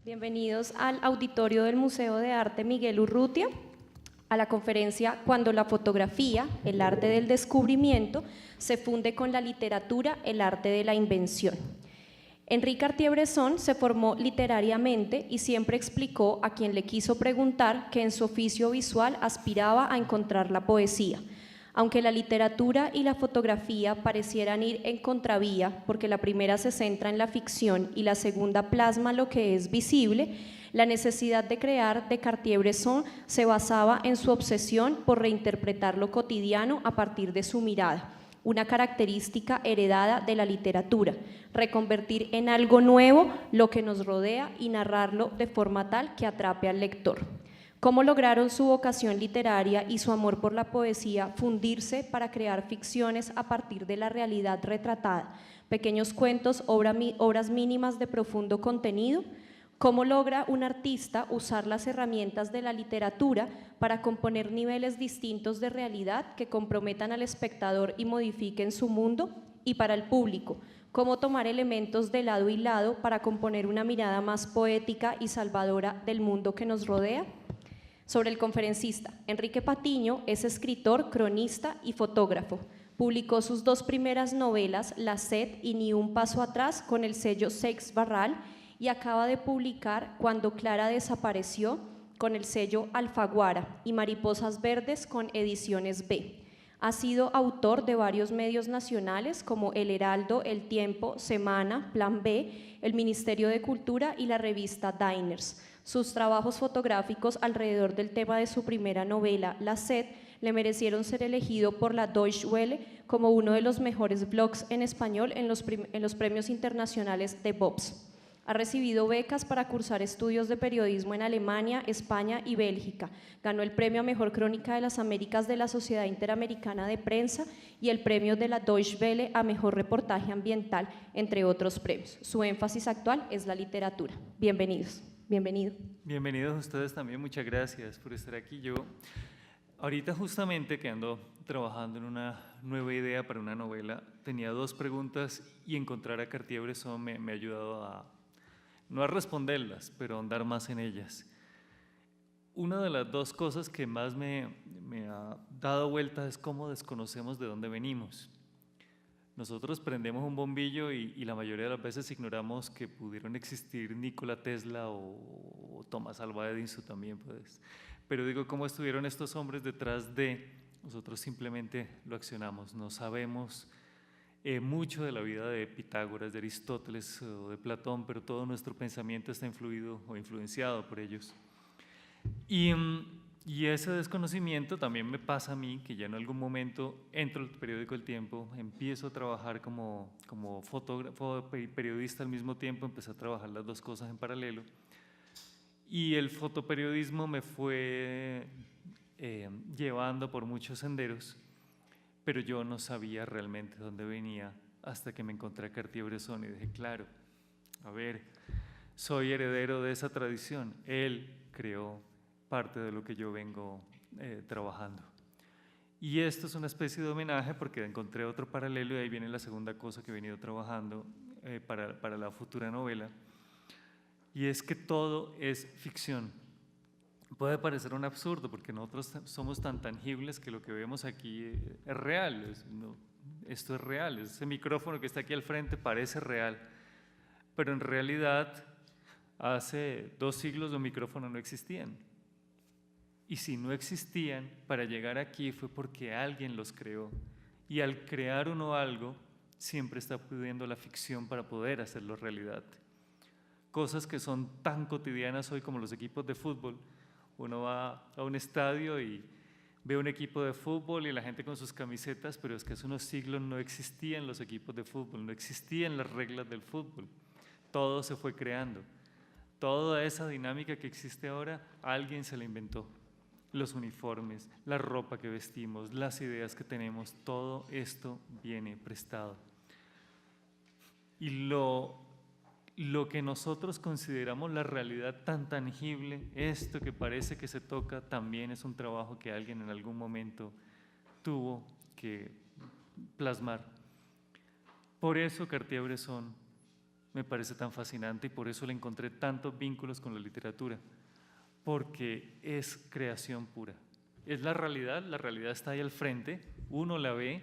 Bienvenidos al auditorio del Museo de Arte Miguel Urrutia, a la conferencia Cuando la fotografía, el arte del descubrimiento, se funde con la literatura, el arte de la invención. Enrique Cartier-Bresson se formó literariamente y siempre explicó a quien le quiso preguntar que en su oficio visual aspiraba a encontrar la poesía. Aunque la literatura y la fotografía parecieran ir en contravía, porque la primera se centra en la ficción y la segunda plasma lo que es visible, la necesidad de crear de Cartier-Bresson se basaba en su obsesión por reinterpretar lo cotidiano a partir de su mirada, una característica heredada de la literatura, reconvertir en algo nuevo lo que nos rodea y narrarlo de forma tal que atrape al lector. ¿Cómo lograron su vocación literaria y su amor por la poesía fundirse para crear ficciones a partir de la realidad retratada? Pequeños cuentos, obras mínimas de profundo contenido. ¿Cómo logra un artista usar las herramientas de la literatura para componer niveles distintos de realidad que comprometan al espectador y modifiquen su mundo? Y para el público, ¿cómo tomar elementos de lado y lado para componer una mirada más poética y salvadora del mundo que nos rodea? Sobre el conferencista, Enrique Patiño es escritor, cronista y fotógrafo. Publicó sus dos primeras novelas, La Sed y Ni un paso atrás, con el sello Seix Barral, y acaba de publicar Cuando Clara desapareció, con el sello Alfaguara, y Mariposas Verdes, con Ediciones B. Ha sido autor de varios medios nacionales como El Heraldo, El Tiempo, Semana, Plan B, el Ministerio de Cultura y la revista Diners. Sus trabajos fotográficos alrededor del tema de su primera novela, La Sed, le merecieron ser elegido por la Deutsche Welle como uno de los mejores blogs en español en los premios internacionales de Bobs. Ha recibido becas para cursar estudios de periodismo en Alemania, España y Bélgica. Ganó el premio a Mejor Crónica de las Américas de la Sociedad Interamericana de Prensa y el premio de la Deutsche Welle a Mejor Reportaje Ambiental, entre otros premios. Su énfasis actual es la literatura. Bienvenidos. Bienvenido. Bienvenidos a ustedes también, muchas gracias por estar aquí. Yo ahorita justamente que ando trabajando en una nueva idea para una novela, tenía dos preguntas y encontrar a Cartier-Bresson me ha ayudado no a responderlas, pero a ahondar más en ellas. Una de las dos cosas que más me ha dado vueltas es cómo desconocemos de dónde venimos. Nosotros prendemos un bombillo y la mayoría de las veces ignoramos que pudieron existir Nikola Tesla o Thomas Alva Edison también, pues. Pero digo, ¿cómo estuvieron estos hombres detrás de? Nosotros simplemente lo accionamos, no sabemos mucho de la vida de Pitágoras, de Aristóteles o de Platón, pero todo nuestro pensamiento está influido o influenciado por ellos. Y ese desconocimiento también me pasa a mí, que ya en algún momento entro al periódico El Tiempo, empiezo a trabajar como fotógrafo, periodista al mismo tiempo, empecé a trabajar las dos cosas en paralelo. Y el fotoperiodismo me fue llevando por muchos senderos, pero yo no sabía realmente dónde venía hasta que me encontré a Cartier-Bresson y dije, claro, a ver, soy heredero de esa tradición, él creó parte de lo que yo vengo trabajando. Y esto es una especie de homenaje porque encontré otro paralelo y ahí viene la segunda cosa que he venido trabajando para la futura novela, y es que todo es ficción. Puede parecer un absurdo porque nosotros somos tan tangibles que lo que vemos aquí es real, esto es real, ese micrófono que está aquí al frente parece real, pero en realidad hace 2 siglos los micrófonos no existían. Y si no existían, para llegar aquí fue porque alguien los creó. Y al crear uno algo, siempre está pidiendo la ficción para poder hacerlo realidad. Cosas que son tan cotidianas hoy como los equipos de fútbol. Uno va a un estadio y ve un equipo de fútbol y la gente con sus camisetas, pero es que hace unos siglos no existían los equipos de fútbol, no existían las reglas del fútbol. Todo se fue creando. Toda esa dinámica que existe ahora, alguien se la inventó. Los uniformes, la ropa que vestimos, las ideas que tenemos, todo esto viene prestado. Y lo que nosotros consideramos la realidad tan tangible, esto que parece que se toca, también es un trabajo que alguien en algún momento tuvo que plasmar. Por eso Cartier-Bresson me parece tan fascinante y por eso le encontré tantos vínculos con la literatura, porque es creación pura. Es la realidad está ahí al frente, uno la ve,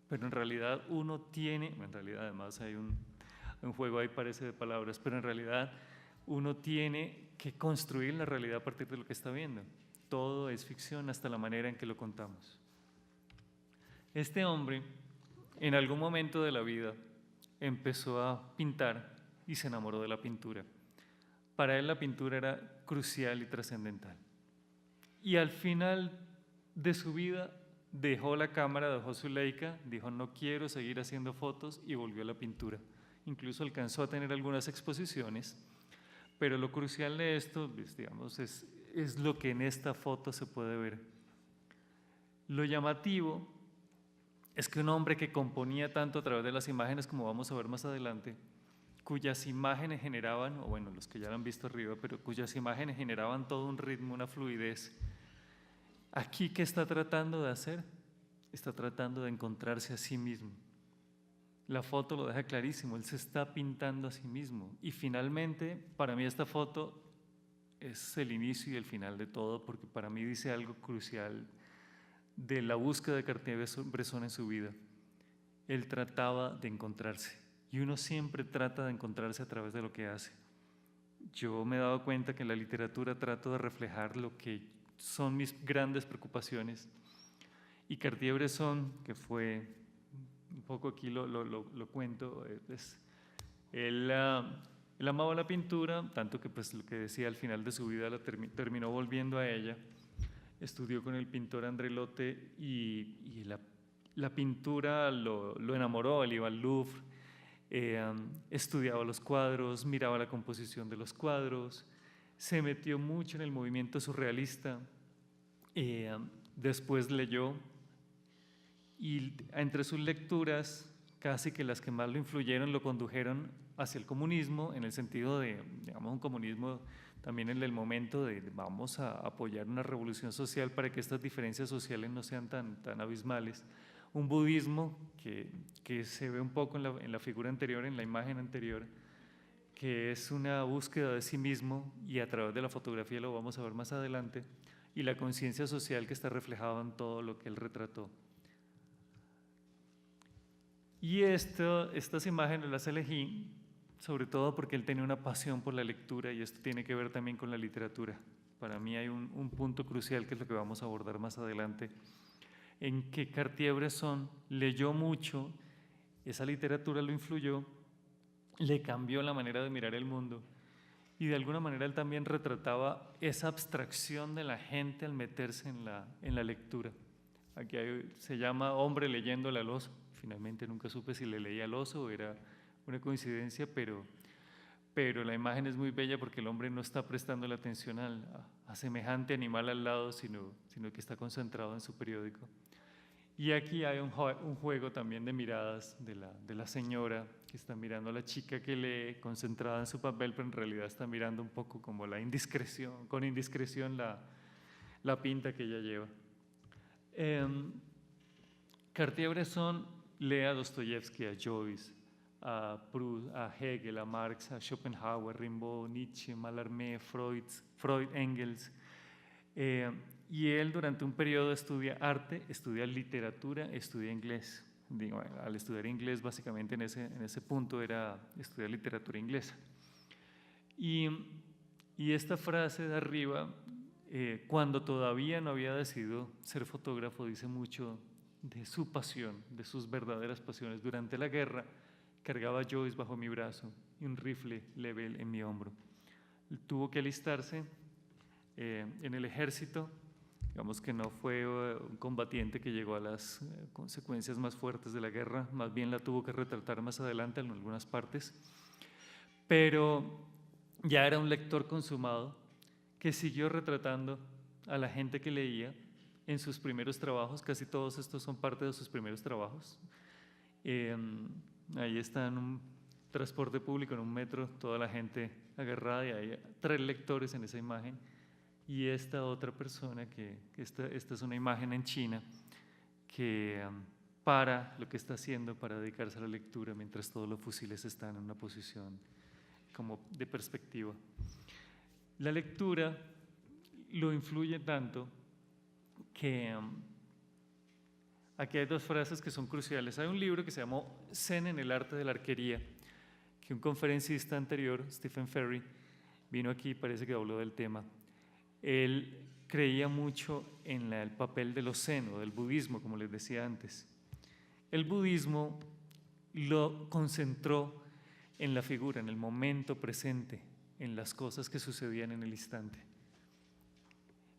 pero en realidad uno tiene, en realidad además hay un juego ahí parece de palabras, pero en realidad uno tiene que construir la realidad a partir de lo que está viendo. Todo es ficción hasta la manera en que lo contamos. Este hombre, en algún momento de la vida, empezó a pintar y se enamoró de la pintura. Para él la pintura era crucial y trascendental. Y al final de su vida dejó la cámara, dejó su Leica, dijo no quiero seguir haciendo fotos y volvió a la pintura. Incluso alcanzó a tener algunas exposiciones, pero lo crucial de esto, pues, digamos, es lo que en esta foto se puede ver. Lo llamativo es que un hombre que componía tanto a través de las imágenes, como vamos a ver más adelante, cuyas imágenes generaban, o bueno, los que ya lo han visto arriba, pero cuyas imágenes generaban todo un ritmo, una fluidez. Aquí, ¿qué está tratando de hacer? Está tratando de encontrarse a sí mismo. La foto lo deja clarísimo, él se está pintando a sí mismo. Y finalmente, para mí esta foto es el inicio y el final de todo, porque para mí dice algo crucial de la búsqueda de Cartier-Bresson en su vida. Él trataba de encontrarse, y uno siempre trata de encontrarse a través de lo que hace. Yo me he dado cuenta que en la literatura trato de reflejar lo que son mis grandes preocupaciones, y Cartier-Bresson, que fue, un poco aquí lo cuento, él amaba la pintura, tanto que pues lo que decía al final de su vida terminó volviendo a ella. Estudió con el pintor André Lotte y la pintura lo enamoró. Él iba al Louvre, estudiaba los cuadros, miraba la composición de los cuadros, se metió mucho en el movimiento surrealista, después leyó y entre sus lecturas casi que las que más lo influyeron lo condujeron hacia el comunismo, en el sentido de, digamos, un comunismo también en el momento de vamos a apoyar una revolución social para que estas diferencias sociales no sean tan abismales. Un budismo que se ve un poco en la figura anterior, en la imagen anterior, que es una búsqueda de sí mismo, y a través de la fotografía lo vamos a ver más adelante, y la conciencia social que está reflejada en todo lo que él retrató. Y estas imágenes las elegí sobre todo porque él tenía una pasión por la lectura, y esto tiene que ver también con la literatura. Para mí hay un punto crucial que es lo que vamos a abordar más adelante, en que Cartier-Bresson leyó mucho, esa literatura lo influyó, le cambió la manera de mirar el mundo, y de alguna manera él también retrataba esa abstracción de la gente al meterse en la lectura. Aquí se llama Hombre leyéndole al oso. Finalmente nunca supe si le leía al oso o era una coincidencia, pero la imagen es muy bella porque el hombre no está prestando la atención a semejante animal al lado, sino que está concentrado en su periódico. Y aquí hay un juego también de miradas de la señora que está mirando a la chica que lee, concentrada en su papel, pero en realidad está mirando un poco como con indiscreción la pinta que ella lleva. Cartier-Bresson lee a Dostoyevsky, a Joyce, a Proust, a Hegel, a Marx, a Schopenhauer, Rimbaud, Nietzsche, Mallarmé, Freud, Engels. Y él durante un periodo estudia arte, estudia literatura, estudia inglés. Digo, al estudiar inglés básicamente en ese punto era estudiar literatura inglesa. Y esta frase de arriba, cuando todavía no había decidido ser fotógrafo, dice mucho de su pasión, de sus verdaderas pasiones. Durante la guerra cargaba Joyce bajo mi brazo y un rifle Lebel en mi hombro. Tuvo que alistarse en el ejército. Digamos que no fue un combatiente que llegó a las consecuencias más fuertes de la guerra, más bien la tuvo que retratar más adelante en algunas partes, pero ya era un lector consumado que siguió retratando a la gente que leía en sus primeros trabajos. Casi todos estos son parte de sus primeros trabajos. Ahí está en un transporte público, en un metro, toda la gente agarrada, y hay 3 lectores en esa imagen. Y esta otra persona, esta es una imagen en China que para lo que está haciendo para dedicarse a la lectura mientras todos los fusiles están en una posición como de perspectiva. La lectura lo influye tanto que aquí hay dos frases que son cruciales. Hay un libro que se llamó Zen en el arte de la arquería, que un conferencista anterior, Stephen Ferry, vino aquí y parece que habló del tema. Él creía mucho en el papel de los zen o del budismo, como les decía antes. El budismo lo concentró en la figura, en el momento presente, en las cosas que sucedían en el instante.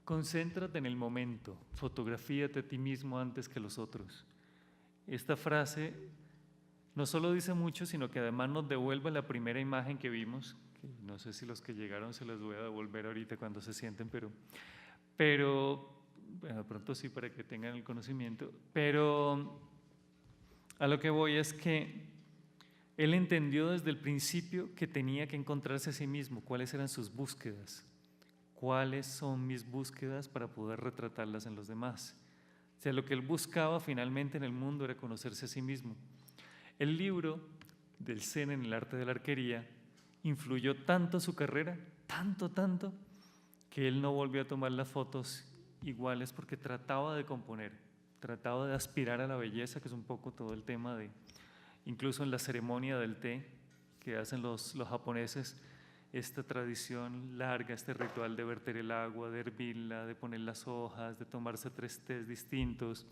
Concéntrate en el momento, fotografíate a ti mismo antes que los otros. Esta frase no solo dice mucho, sino que además nos devuelve la primera imagen que vimos, que no sé si los que llegaron se las voy a devolver ahorita cuando se sienten, pero bueno, de pronto sí para que tengan el conocimiento, pero a lo que voy es que él entendió desde el principio que tenía que encontrarse a sí mismo, cuáles eran sus búsquedas, cuáles son mis búsquedas para poder retratarlas en los demás. O sea, lo que él buscaba finalmente en el mundo era conocerse a sí mismo. El libro del Zen en el arte de la arquería influyó tanto su carrera, tanto, que él no volvió a tomar las fotos iguales porque trataba de componer, trataba de aspirar a la belleza, que es un poco todo el tema de, incluso en la ceremonia del té que hacen los japoneses, esta tradición larga, este ritual de verter el agua, de hervirla, de poner las hojas, de tomarse 3 tés distintos,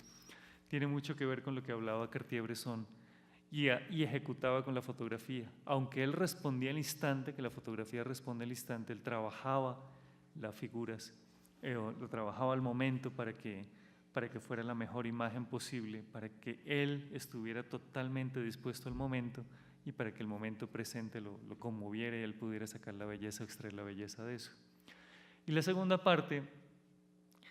tiene mucho que ver con lo que hablaba Cartier-Bresson y ejecutaba con la fotografía. Aunque él respondía al instante, que la fotografía responde al instante, él trabajaba las figuras, lo trabajaba al momento para que fuera la mejor imagen posible, para que él estuviera totalmente dispuesto al momento y para que el momento presente lo conmoviera y él pudiera sacar la belleza, extraer la belleza de eso. Y la segunda parte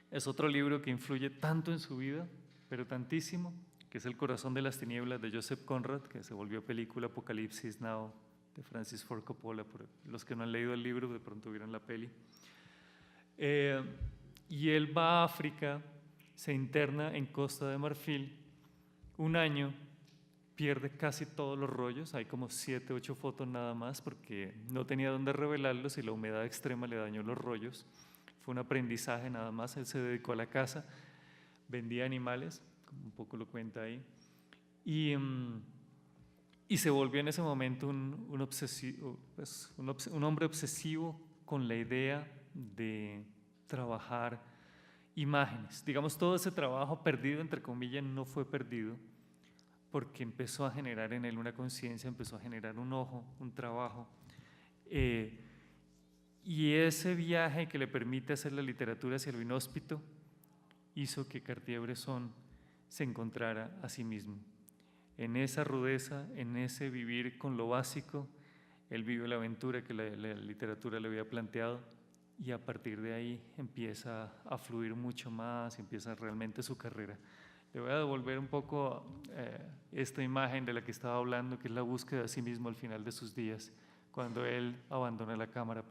es otro libro que influye tanto en su vida, pero tantísimo, que es El corazón de las tinieblas de Joseph Conrad, que se volvió película, Apocalipsis Now, de Francis Ford Coppola. Por los que no han leído el libro, de pronto vieron la peli. Y él va a África, se interna en Costa de Marfil, un año, pierde casi todos los rollos, hay como 7, 8 fotos nada más porque no tenía dónde revelarlos y la humedad extrema le dañó los rollos. Fue un aprendizaje nada más, él se dedicó a la caza, vendía animales, como un poco lo cuenta ahí, y se volvió en ese momento un hombre obsesivo con la idea de trabajar imágenes. Digamos, todo ese trabajo perdido, entre comillas, no fue perdido, porque empezó a generar en él una conciencia, empezó a generar un ojo, un trabajo. Y ese viaje que le permite hacer la literatura hacia lo inhóspito hizo que Cartier-Bresson se encontrara a sí mismo. En esa rudeza, en ese vivir con lo básico, él vive la aventura que la literatura le había planteado y a partir de ahí empieza a fluir mucho más, empieza realmente su carrera. Le voy a devolver un poco esta imagen de la que estaba hablando, que es la búsqueda de sí mismo al final de sus días, cuando él abandona la cámara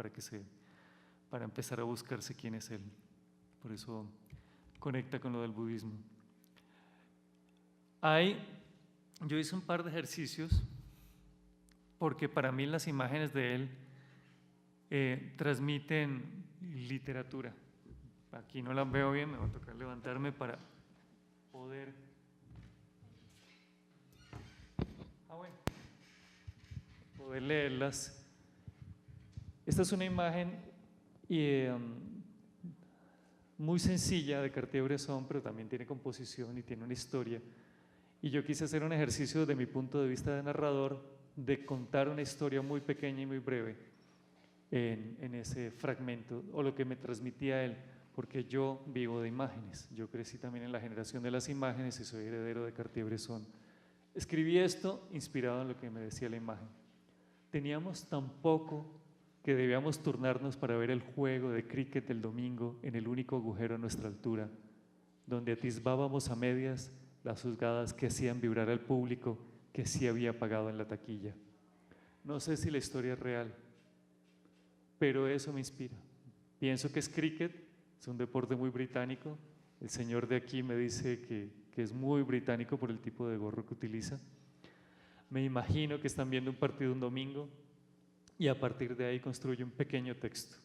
para empezar a buscarse quién es él. Por eso conecta con lo del budismo. Yo hice un par de ejercicios porque para mí las imágenes de él transmiten literatura. Aquí no las veo bien, me va a tocar levantarme para poder leerlas. Esta es una imagen muy sencilla de Cartier-Bresson, pero también tiene composición y tiene una historia. Y yo quise hacer un ejercicio desde mi punto de vista de narrador, de contar una historia muy pequeña y muy breve en ese fragmento, o lo que me transmitía él, porque yo vivo de imágenes. Yo crecí también en la generación de las imágenes y soy heredero de Cartier-Bresson. Escribí esto inspirado en lo que me decía la imagen. Teníamos tan poco que debíamos turnarnos para ver el juego de cricket del domingo en el único agujero a nuestra altura, donde atisbábamos a medias las juzgadas que hacían vibrar al público que sí había pagado en la taquilla. No sé si la historia es real, pero eso me inspira. Pienso que es cricket, es un deporte muy británico. El señor de aquí me dice que que es muy británico por el tipo de gorro que utiliza. Me imagino que están viendo un partido un domingo y a partir de ahí construye un pequeño texto.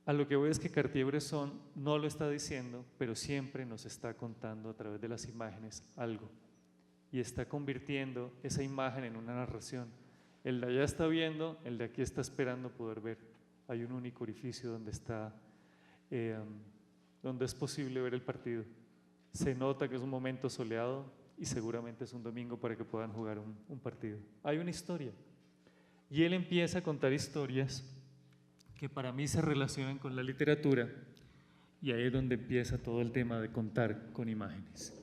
A lo que voy es que Cartier-Bresson no lo está diciendo, pero siempre nos está contando a través de las imágenes algo y está convirtiendo esa imagen en una narración. El de allá está viendo, el de aquí está esperando poder ver. Hay un único orificio donde donde es posible ver el partido. Se nota que es un momento soleado y seguramente es un domingo para que puedan jugar un partido. Hay una historia y él empieza a contar historias que para mí se relacionan con la literatura y ahí es donde empieza todo el tema de contar con imágenes.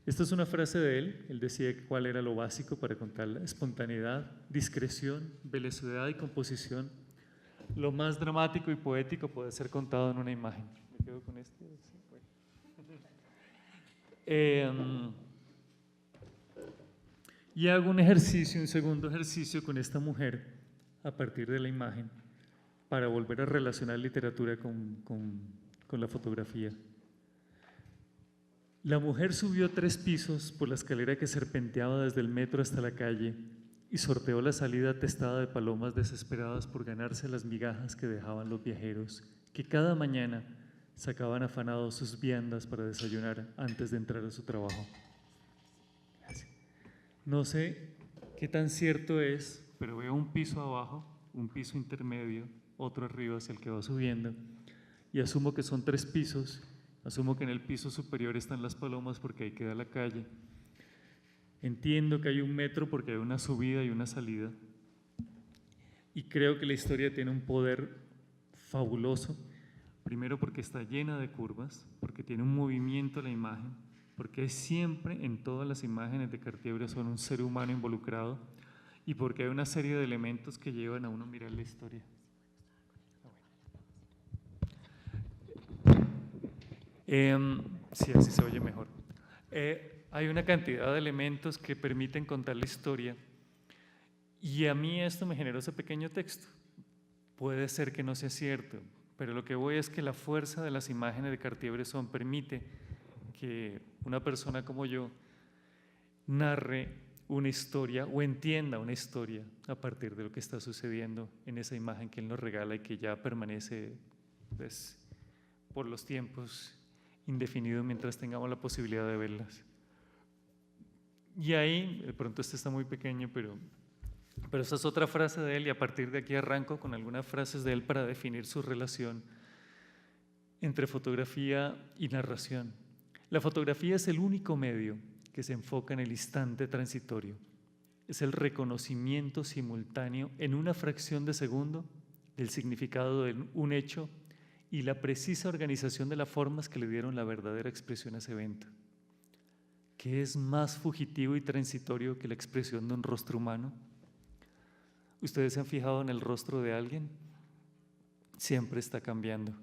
Esta es una frase de él decía que cuál era lo básico para contarla: espontaneidad, discreción, velocidad y composición. Lo más dramático y poético puede ser contado en una imagen. Me quedo con este. Y hago un ejercicio, un segundo ejercicio con esta mujer a partir de la imagen para volver a relacionar literatura con la fotografía. La mujer subió 3 pisos por la escalera que serpenteaba desde el metro hasta la calle y sorteó la salida atestada de palomas desesperadas por ganarse las migajas que dejaban los viajeros, que cada mañana sacaban afanados sus viandas para desayunar antes de entrar a su trabajo. No sé qué tan cierto es, pero veo un piso abajo, un piso intermedio, otro arriba hacia el que va subiendo, y asumo que son 3 pisos. Asumo que en el piso superior están las palomas porque ahí queda la calle. Entiendo que hay un metro porque hay una subida y una salida. Y creo que la historia tiene un poder fabuloso. Primero porque está llena de curvas, porque tiene un movimiento la imagen, porque hay siempre en todas las imágenes de Cartier-Bresson un ser humano involucrado y porque hay una serie de elementos que llevan a uno a mirar la historia. Sí, así se oye mejor. Hay una cantidad de elementos que permiten contar la historia y a mí esto me generó ese pequeño texto. Puede ser que no sea cierto, pero lo que voy es que la fuerza de las imágenes de Cartier-Bresson permite que una persona como yo narre una historia o entienda una historia a partir de lo que está sucediendo en esa imagen que él nos regala y que ya permanece pues, por los tiempos indefinido mientras tengamos la posibilidad de verlas. Y ahí, de pronto este está muy pequeño, pero esta es otra frase de él y a partir de aquí arranco con algunas frases de él para definir su relación entre fotografía y narración. La fotografía es el único medio que se enfoca en el instante transitorio. Es el reconocimiento simultáneo en una fracción de segundo del significado de un hecho y la precisa organización de las formas que le dieron la verdadera expresión a ese evento. ¿Qué es más fugitivo y transitorio que la expresión de un rostro humano? ¿Ustedes se han fijado en el rostro de alguien? Siempre está cambiando.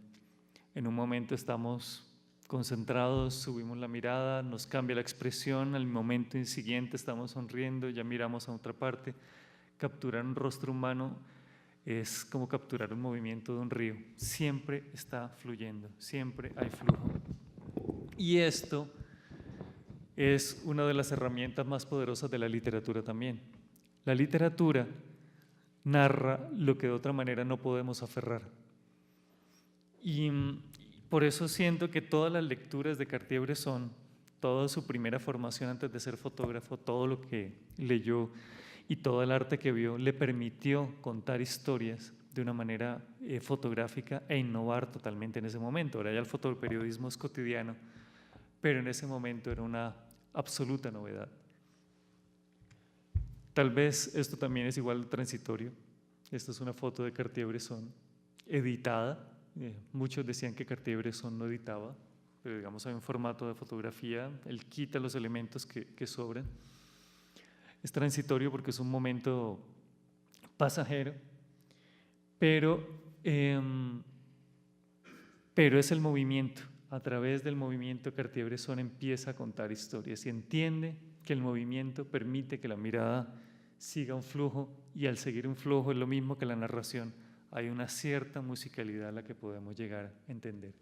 En un momento estamos concentrados, subimos la mirada, nos cambia la expresión, al momento siguiente estamos sonriendo, ya miramos a otra parte. Capturar un rostro humano es como capturar un movimiento de un río. Siempre está fluyendo, siempre hay flujo. Y esto es una de las herramientas más poderosas de la literatura también. La literatura narra lo que de otra manera no podemos aferrar. Y por eso siento que todas las lecturas de Cartier-Bresson, toda su primera formación antes de ser fotógrafo, todo lo que leyó y todo el arte que vio le permitió contar historias de una manera fotográfica e innovar totalmente en ese momento. Ahora ya el fotoperiodismo es cotidiano, pero en ese momento era una absoluta novedad. Tal vez esto también es igual de transitorio. Esta es una foto de Cartier-Bresson editada. Muchos decían que Cartier-Bresson no editaba, pero digamos hay un formato de fotografía, él quita los elementos que sobran. Es transitorio porque es un momento pasajero, pero es el movimiento. A través del movimiento Cartier-Bresson empieza a contar historias y entiende que el movimiento permite que la mirada siga un flujo y al seguir un flujo es lo mismo que la narración. Hay una cierta musicalidad a la que podemos llegar a entender.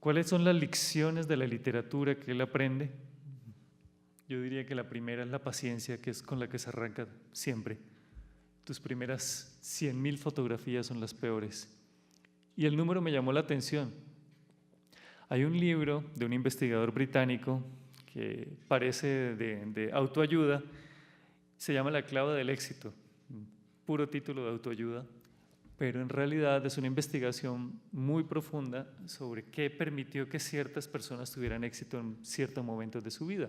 ¿Cuáles son las lecciones de la literatura que él aprende? Yo diría que la primera es la paciencia, que es con la que se arranca siempre. Tus primeras 100.000 fotografías son las peores. Y el número me llamó la atención. Hay un libro de un investigador británico que parece de autoayuda, se llama La clave del éxito, puro título de autoayuda, pero en realidad es una investigación muy profunda sobre qué permitió que ciertas personas tuvieran éxito en ciertos momentos de su vida.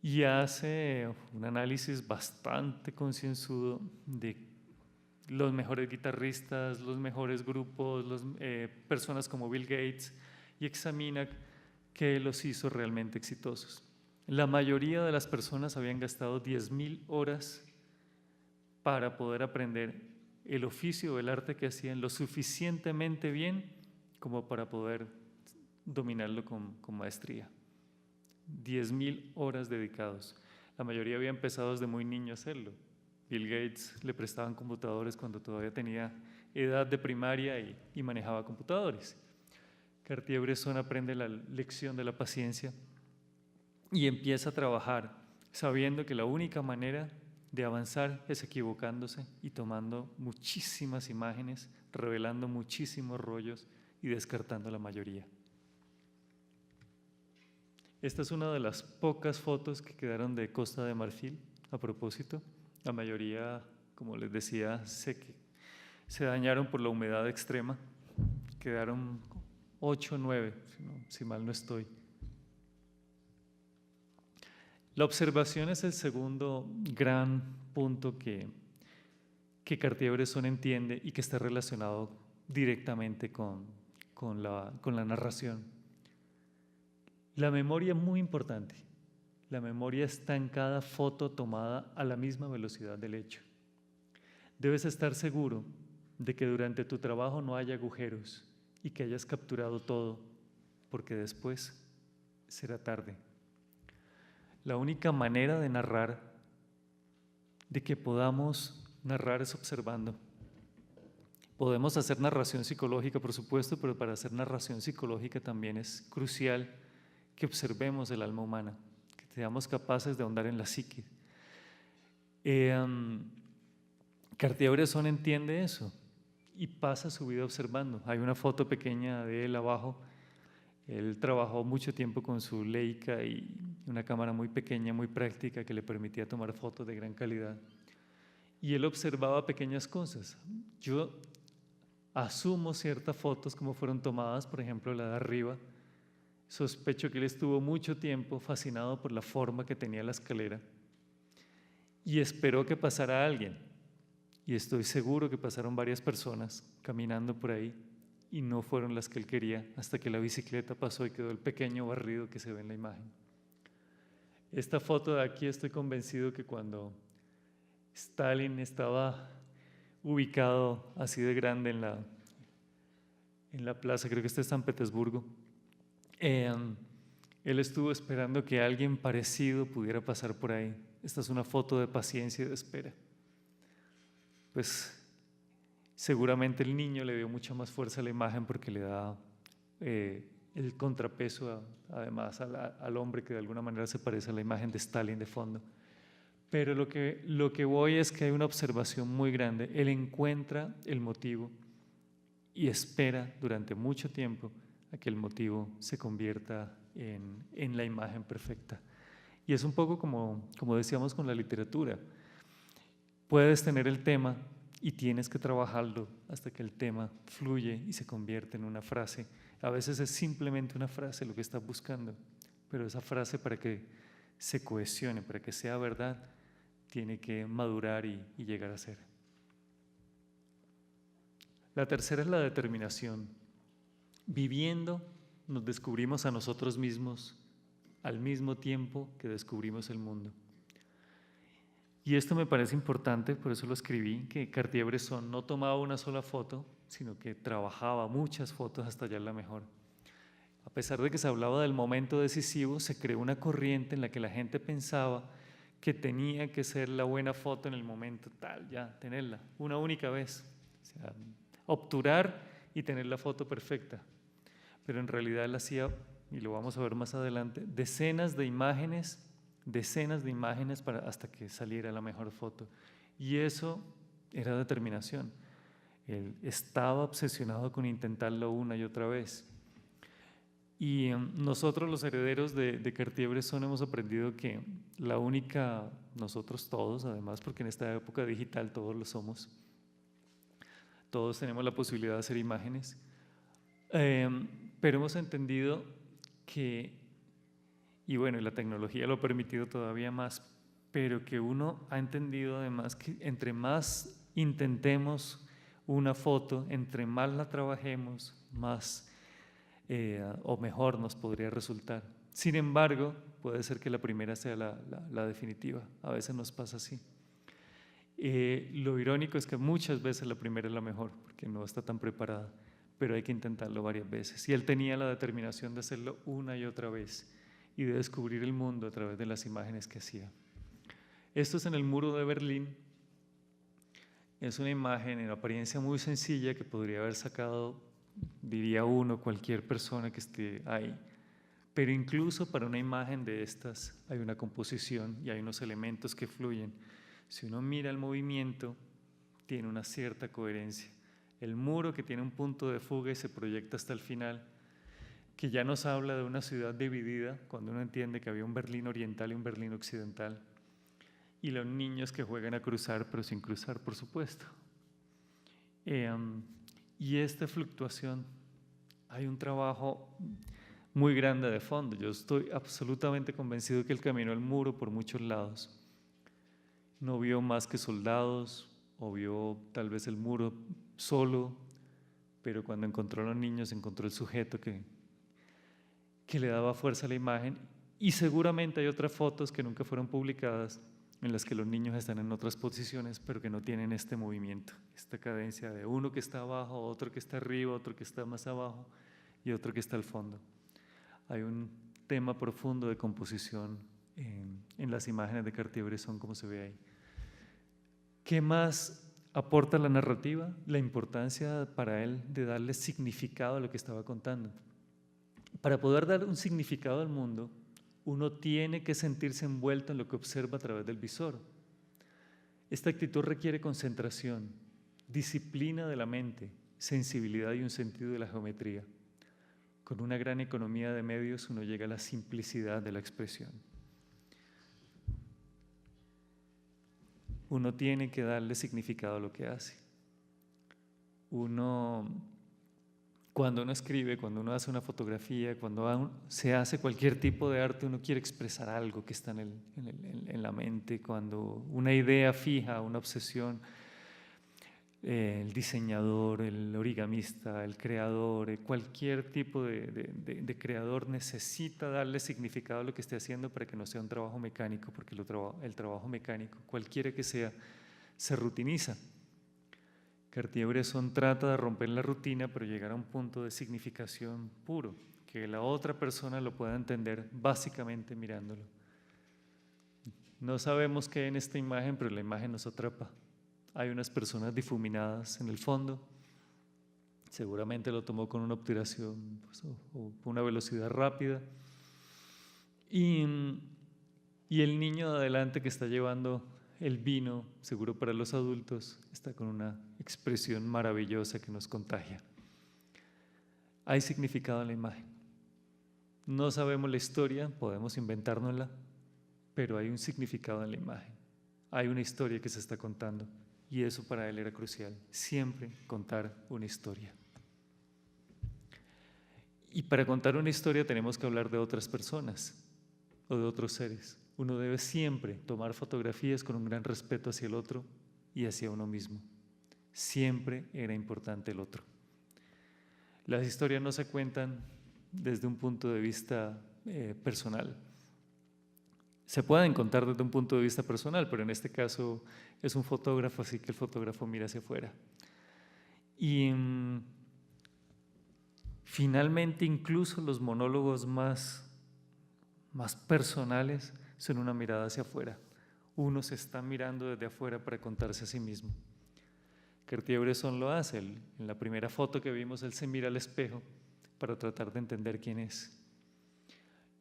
Y hace un análisis bastante concienzudo de los mejores guitarristas, los mejores grupos, personas como Bill Gates, y examina qué los hizo realmente exitosos. La mayoría de las personas habían gastado 10.000 horas para poder aprender el oficio o el arte que hacían lo suficientemente bien como para poder dominarlo con maestría. 10.000 horas dedicados. La mayoría había empezado desde muy niño a hacerlo. Bill Gates le prestaban computadores cuando todavía tenía edad de primaria y manejaba computadores. Cartier-Bresson aprende la lección de la paciencia y empieza a trabajar sabiendo que la única manera de avanzar es equivocándose y tomando muchísimas imágenes, revelando muchísimos rollos y descartando la mayoría. Esta es una de las pocas fotos que quedaron de Costa de Marfil, a propósito. La mayoría, como les decía, se dañaron por la humedad extrema. Quedaron 8 o 9, si mal no estoy. La observación es el segundo gran punto que Cartier-Bresson entiende y que está relacionado directamente con la narración. La memoria es muy importante. La memoria está en cada foto tomada a la misma velocidad del hecho. Debes estar seguro de que durante tu trabajo no haya agujeros y que hayas capturado todo, porque después será tarde. La única manera de narrar, de que podamos narrar, es observando. Podemos hacer narración psicológica, por supuesto, pero para hacer narración psicológica también es crucial que observemos el alma humana, que seamos capaces de ahondar en la psique. Cartier-Bresson entiende eso y pasa su vida observando. Hay una foto pequeña de él abajo. Él trabajó mucho tiempo con su Leica y una cámara muy pequeña, muy práctica, que le permitía tomar fotos de gran calidad. Y él observaba pequeñas cosas. Yo asumo ciertas fotos como fueron tomadas, por ejemplo la de arriba. Sospecho que él estuvo mucho tiempo fascinado por la forma que tenía la escalera y esperó que pasara alguien. Y estoy seguro que pasaron varias personas caminando por ahí y no fueron las que él quería, hasta que la bicicleta pasó y quedó el pequeño barrido que se ve en la imagen. Esta foto de aquí, estoy convencido que cuando Stalin estaba ubicado así de grande en la plaza, creo que está en San Petersburgo, él estuvo esperando que alguien parecido pudiera pasar por ahí. Esta es una foto de paciencia y de espera. Pues seguramente el niño le dio mucha más fuerza a la imagen porque le da el contrapeso además al hombre que de alguna manera se parece a la imagen de Stalin de fondo. Pero lo que voy es que hay una observación muy grande. Él encuentra el motivo y espera durante mucho tiempo a que el motivo se convierta en la imagen perfecta. Y es un poco como decíamos con la literatura. Puedes tener el tema y tienes que trabajarlo hasta que el tema fluye y se convierte en una frase. A veces es simplemente una frase lo que estás buscando, pero esa frase, para que se cohesione, para que sea verdad, tiene que madurar y llegar a ser. La tercera es la determinación. Viviendo nos descubrimos a nosotros mismos al mismo tiempo que descubrimos el mundo. Y esto me parece importante, por eso lo escribí, que Cartier-Bresson no tomaba una sola foto, sino que trabajaba muchas fotos hasta hallar la mejor. A pesar de que se hablaba del momento decisivo, se creó una corriente en la que la gente pensaba que tenía que ser la buena foto en el momento tal, ya, tenerla una única vez. O sea, obturar y tener la foto perfecta. pero en realidad él hacía, y lo vamos a ver más adelante, decenas de imágenes hasta que saliera la mejor foto. Y eso era determinación. Él estaba obsesionado con intentarlo una y otra vez. Y nosotros los herederos de Cartier-Bresson hemos aprendido que la única, nosotros todos además, porque en esta época digital todos lo somos, todos tenemos la posibilidad de hacer imágenes, pero hemos entendido que, y bueno, y la tecnología lo ha permitido todavía más, pero que uno ha entendido además que entre más intentemos una foto, entre más la trabajemos, más o mejor nos podría resultar. Sin embargo, puede ser que la primera sea la definitiva. A veces nos pasa así. Lo irónico es que muchas veces la primera es la mejor, porque no está tan preparada, pero hay que intentarlo varias veces. Y él tenía la determinación de hacerlo una y otra vez y de descubrir el mundo a través de las imágenes que hacía. Esto es en el muro de Berlín. Es una imagen en apariencia muy sencilla que podría haber sacado, diría uno, cualquier persona que esté ahí. Pero incluso para una imagen de estas hay una composición y hay unos elementos que fluyen. Si uno mira el movimiento, tiene una cierta coherencia. El muro que tiene un punto de fuga y se proyecta hasta el final, que ya nos habla de una ciudad dividida, cuando uno entiende que había un Berlín oriental y un Berlín occidental, y los niños que juegan a cruzar, pero sin cruzar, por supuesto. Y esta fluctuación, hay un trabajo muy grande de fondo. Yo estoy absolutamente convencido que él caminó el muro por muchos lados. No vio más que soldados, o vio tal vez el muro solo, pero cuando encontró a los niños encontró el sujeto que le daba fuerza a la imagen. Y seguramente hay otras fotos que nunca fueron publicadas en las que los niños están en otras posiciones, pero que no tienen este movimiento, esta cadencia de uno que está abajo, otro que está arriba, otro que está más abajo y otro que está al fondo. Hay un tema profundo de composición en las imágenes de Cartier-Bresson, como se ve ahí. ¿Qué más aporta la narrativa? La importancia para él de darle significado a lo que estaba contando. Para poder dar un significado al mundo, uno tiene que sentirse envuelto en lo que observa a través del visor. Esta actitud requiere concentración, disciplina de la mente, sensibilidad y un sentido de la geometría. Con una gran economía de medios uno llega a la simplicidad de la expresión. Uno tiene que darle significado a lo que hace. Cuando uno escribe, cuando uno hace una fotografía, cuando se hace cualquier tipo de arte, uno quiere expresar algo que está en la mente, cuando una idea fija, una obsesión. El diseñador, el origamista, el creador, cualquier tipo de creador necesita darle significado a lo que esté haciendo para que no sea un trabajo mecánico, porque el trabajo mecánico, cualquiera que sea, se rutiniza. Cartier-Bresson trata de romper la rutina, pero llegar a un punto de significación puro, que la otra persona lo pueda entender básicamente mirándolo. No sabemos qué hay en esta imagen, pero la imagen nos atrapa. Hay unas personas difuminadas en el fondo, seguramente lo tomó con una obturación pues, o una velocidad rápida, y el niño de adelante que está llevando el vino, seguro para los adultos, está con una expresión maravillosa que nos contagia. Hay significado en la imagen. No sabemos la historia, podemos inventárnosla, pero hay un significado en la imagen. Hay una historia que se está contando y eso para él era crucial, siempre contar una historia. Y para contar una historia tenemos que hablar de otras personas o de otros seres. Uno debe siempre tomar fotografías con un gran respeto hacia el otro y hacia uno mismo. Siempre era importante el otro. Las historias no se cuentan desde un punto de vista personal. Se pueden contar desde un punto de vista personal, pero en este caso es un fotógrafo, así que el fotógrafo mira hacia afuera. Y finalmente incluso los monólogos más personales son una mirada hacia afuera. Uno se está mirando desde afuera para contarse a sí mismo. Cartier-Bresson lo hace. En la primera foto que vimos, él se mira al espejo para tratar de entender quién es.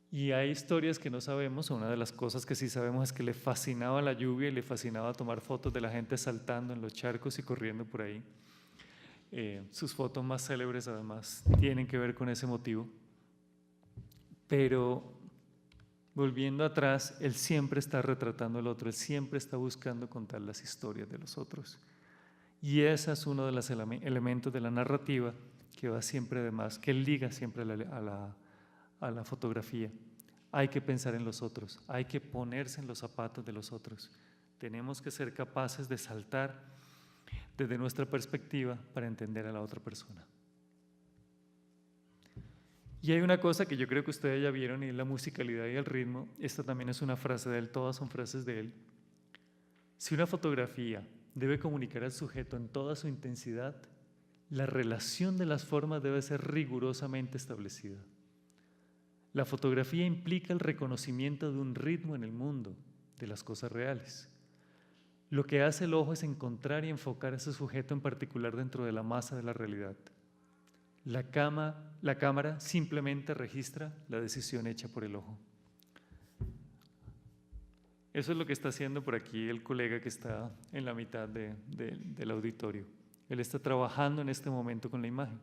Y hay historias que no sabemos. Una de las cosas que sí sabemos es que le fascinaba la lluvia y le fascinaba tomar fotos de la gente saltando en los charcos y corriendo por ahí. Sus fotos más célebres además tienen que ver con ese motivo. Pero volviendo atrás, él siempre está retratando al otro, él siempre está buscando contar las historias de los otros. Y ese es uno de los elementos de la narrativa que va siempre de más, que liga siempre a la fotografía. Hay que pensar en los otros, hay que ponerse en los zapatos de los otros. Tenemos que ser capaces de saltar desde nuestra perspectiva para entender a la otra persona. Y hay una cosa que yo creo que ustedes ya vieron, y es la musicalidad y el ritmo. Esta también es una frase de él, todas son frases de él. Si una fotografía debe comunicar al sujeto en toda su intensidad, la relación de las formas debe ser rigurosamente establecida. La fotografía implica el reconocimiento de un ritmo en el mundo, de las cosas reales. Lo que hace el ojo es encontrar y enfocar a ese sujeto en particular dentro de la masa de la realidad. La cámara simplemente registra la decisión hecha por el ojo. Eso es lo que está haciendo por aquí el colega que está en la mitad del auditorio. Él está trabajando en este momento con la imagen.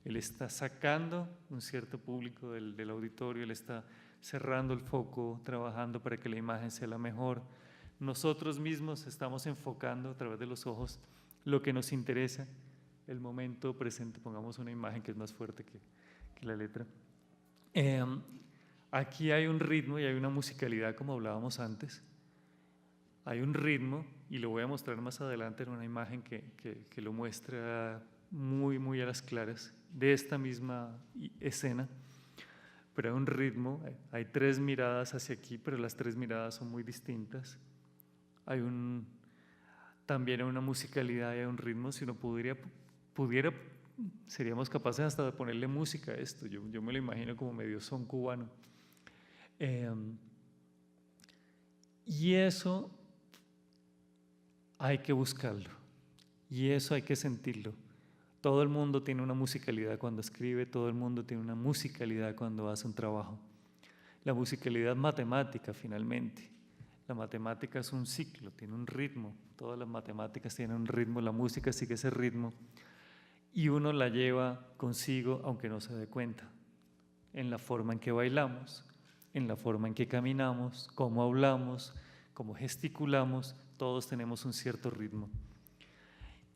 Él está sacando un cierto público del auditorio, él está cerrando el foco, trabajando para que la imagen sea la mejor. Nosotros mismos estamos enfocando a través de los ojos lo que nos interesa, el momento presente. Pongamos una imagen que es más fuerte que la letra. Aquí hay un ritmo y hay una musicalidad, como hablábamos antes. Hay un ritmo, y lo voy a mostrar más adelante en una imagen que lo muestra muy a las claras, de esta misma escena. Pero hay un ritmo, hay 3 miradas hacia aquí, pero las 3 miradas son muy distintas. También hay una musicalidad y hay un ritmo. Si uno pudiera, seríamos capaces hasta de ponerle música a esto. Yo me lo imagino como medio son cubano. Y eso hay que buscarlo, y eso hay que sentirlo. Todo el mundo tiene una musicalidad cuando escribe, todo el mundo tiene una musicalidad cuando hace un trabajo. La musicalidad matemática, finalmente. La matemática es un ciclo, tiene un ritmo. Todas las matemáticas tienen un ritmo, la música sigue ese ritmo. Y uno la lleva consigo, aunque no se dé cuenta, en la forma en que bailamos, en la forma en que caminamos, cómo hablamos, cómo gesticulamos. Todos tenemos un cierto ritmo.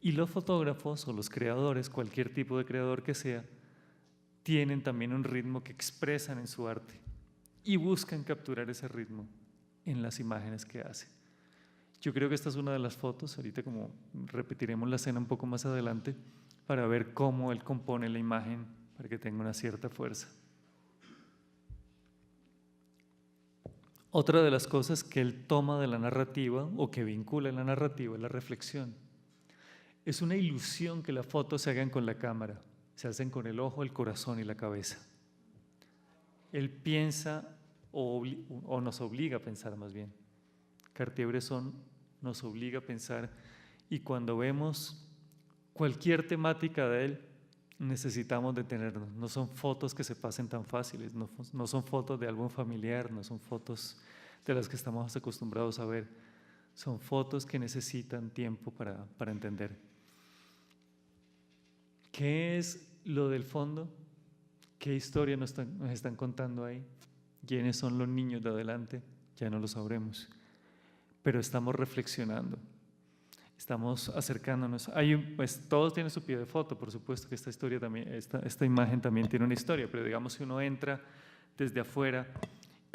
Y los fotógrafos o los creadores, cualquier tipo de creador que sea, tienen también un ritmo que expresan en su arte y buscan capturar ese ritmo en las imágenes que hacen. Yo creo que esta es una de las fotos, ahorita como repetiremos la escena un poco más adelante, para ver cómo él compone la imagen para que tenga una cierta fuerza. Otra de las cosas que él toma de la narrativa o que vincula en la narrativa es la reflexión. Es una ilusión que las fotos se hagan con la cámara, se hacen con el ojo, el corazón y la cabeza. Él piensa o nos obliga a pensar más bien. Cartier-Bresson nos obliga a pensar, y cuando vemos cualquier temática de él, necesitamos detenernos. No son fotos que se pasen tan fáciles, no son fotos de álbum familiar, no son fotos de las que estamos acostumbrados a ver. Son fotos que necesitan tiempo para entender. ¿Qué es lo del fondo? ¿Qué historia nos están contando ahí? ¿Quiénes son los niños de adelante? Ya no lo sabremos. Pero estamos reflexionando. Estamos acercándonos. Pues todos tienen su pie de foto, por supuesto que esta imagen también tiene una historia, pero digamos si uno entra desde afuera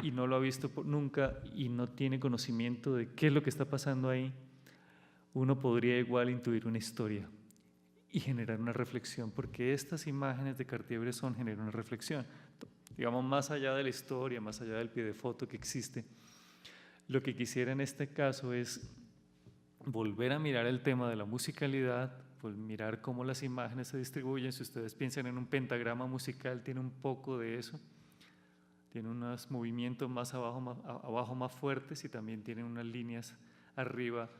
y no lo ha visto nunca y no tiene conocimiento de qué es lo que está pasando ahí, uno podría igual intuir una historia y generar una reflexión, porque estas imágenes de Cartier-Bresson generan una reflexión, digamos más allá de la historia, más allá del pie de foto que existe. Lo que quisiera en este caso es volver a mirar el tema de la musicalidad, pues mirar cómo las imágenes se distribuyen. Si ustedes piensan en un pentagrama musical, tiene un poco de eso, tiene unos movimientos más abajo más fuertes, y también tiene unas líneas arriba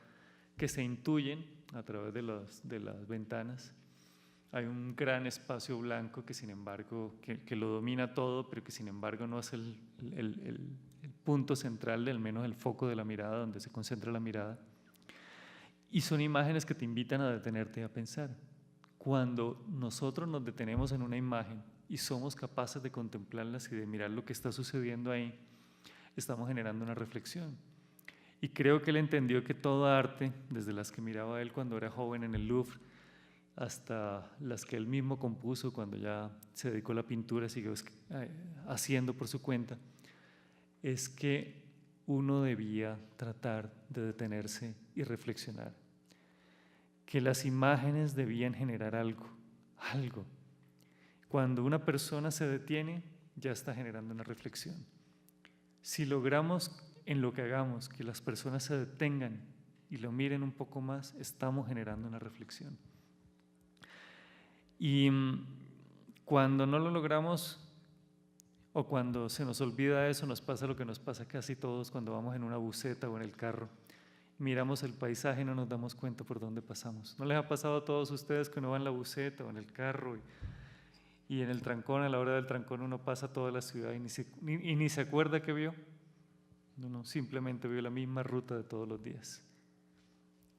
que se intuyen a través de las ventanas. Hay un gran espacio blanco que sin embargo, que lo domina todo, pero que sin embargo no es el punto central, al menos el foco de la mirada, donde se concentra la mirada. Y son imágenes que te invitan a detenerte y a pensar. Cuando nosotros nos detenemos en una imagen y somos capaces de contemplarlas y de mirar lo que está sucediendo ahí, estamos generando una reflexión. Y creo que él entendió que toda arte, desde las que miraba él cuando era joven en el Louvre, hasta las que él mismo compuso cuando ya se dedicó a la pintura, siguió haciendo por su cuenta, es que uno debía tratar de detenerse y reflexionar, que las imágenes debían generar algo. Cuando una persona se detiene, ya está generando una reflexión. Si logramos en lo que hagamos que las personas se detengan y lo miren un poco más, estamos generando una reflexión. Y cuando no lo logramos o cuando se nos olvida eso, nos pasa lo que nos pasa casi todos cuando vamos en una buseta o en el carro. Miramos el paisaje y no nos damos cuenta por dónde pasamos. ¿No les ha pasado a todos ustedes que uno va en la buseta o en el carro y en el trancón, a la hora del trancón uno pasa toda la ciudad y ni se acuerda que vio? Uno simplemente vio la misma ruta de todos los días.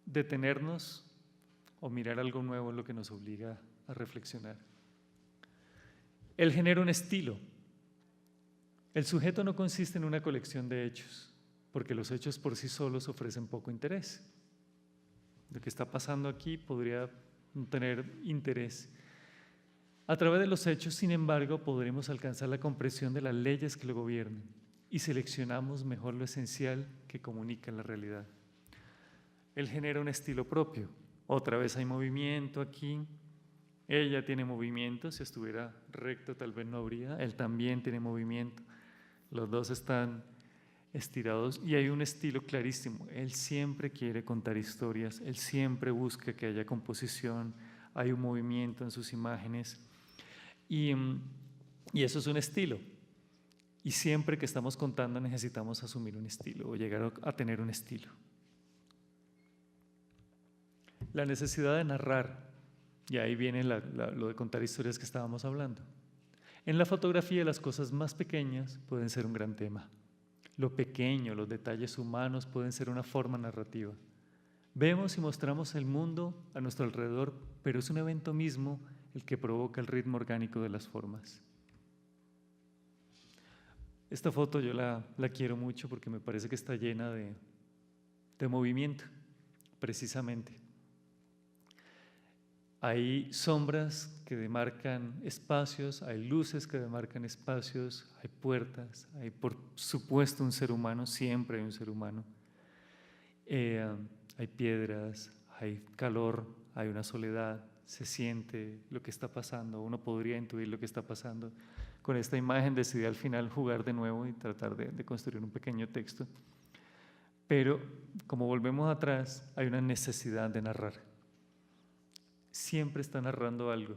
Detenernos o mirar algo nuevo es lo que nos obliga a reflexionar. Él genera un estilo. El sujeto no consiste en una colección de hechos, porque los hechos por sí solos ofrecen poco interés. Lo que está pasando aquí podría no tener interés. A través de los hechos, sin embargo, podremos alcanzar la comprensión de las leyes que lo gobiernan y seleccionamos mejor lo esencial que comunica la realidad. Él genera un estilo propio. Otra vez hay movimiento aquí. Ella tiene movimiento, si estuviera recto tal vez no habría. Él también tiene movimiento. Los dos están estirados y hay un estilo clarísimo. Él siempre quiere contar historias, él siempre busca que haya composición, hay un movimiento en sus imágenes y eso es un estilo. Y siempre que estamos contando necesitamos asumir un estilo o llegar a tener un estilo. La necesidad de narrar, y ahí viene lo de contar historias que estábamos hablando. En la fotografía las cosas más pequeñas pueden ser un gran tema. Lo pequeño, los detalles humanos pueden ser una forma narrativa. Vemos y mostramos el mundo a nuestro alrededor, pero es un evento mismo el que provoca el ritmo orgánico de las formas. Esta foto yo la quiero mucho porque me parece que está llena de movimiento, precisamente. Hay sombras que demarcan espacios, hay luces que demarcan espacios, hay puertas, hay por supuesto un ser humano, siempre hay un ser humano. Hay piedras, hay calor, hay una soledad, se siente lo que está pasando, uno podría intuir lo que está pasando. Con esta imagen decidí al final jugar de nuevo y tratar de construir un pequeño texto. Pero como volvemos atrás, hay una necesidad de narrar. Siempre está narrando algo.